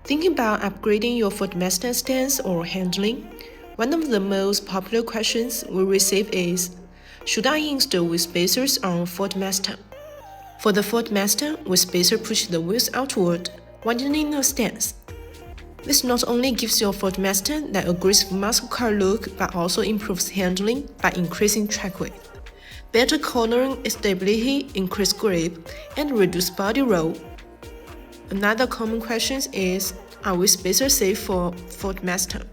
Thinking about upgrading your Ford Mustang stance or handling? One of the most popular questions we receive is, should I install wheel spacers on Ford Mustang? For the Ford Mustang, wheel spacer push the wheels outward, widening the stance. This not only gives your Ford Mustang that aggressive muscle car look, but also improves handling by increasing track width, better cornering stability, increased grip, and reduced body roll. Another common question is, are wheel spacers safe for Ford Mustang?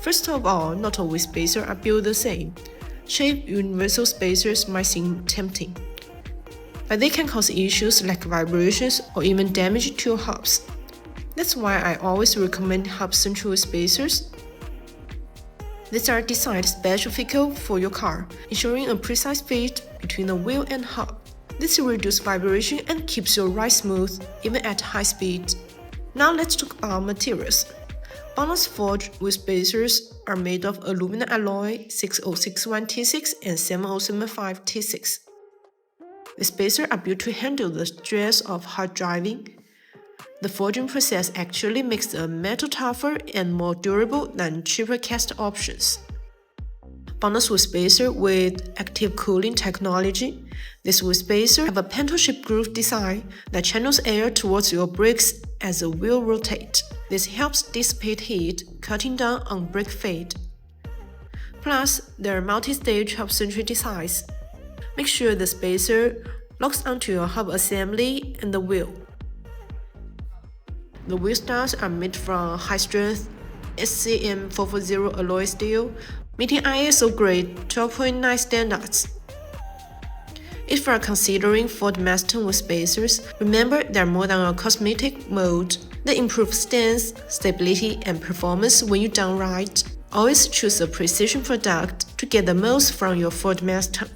First of all, not all wheel spacers are built the same. Cheap universal spacers might seem tempting, but they can cause issues like vibrations or even damage to your hubs. That's why I always recommend hub-central spacers. These are designed specifically for your car, ensuring a precise fit between the wheel and hub. This reduces vibration and keeps your ride smooth, even at high speed. Now let's talk about materials. BONOSS Ford wheel spacers are made of aluminum alloy 6061-T6 and 7075-T6. The spacers are built to handle the stress of hard driving. The forging process actually makes the metal tougher and more durable than cheaper cast options. BONOSS wheel spacer with active cooling technology. This wheel spacer have a pencil-shaped groove design that channels air towards your brakes as the wheel rotates. This helps dissipate heat, cutting down on brake fade. Plus, there are multi-stage hub-centric designs. Make sure the spacer locks onto your hub assembly and the wheel. The wheel studs are made from high-strength SCM440 alloy steel, meeting ISO grade 12.9 standards. If you are considering Ford Mustang wheel spacers, remember they are more than a cosmetic mold. They improve stance, stability, and performance when you downride. Always choose a precision product to get the most from your Ford Mustang.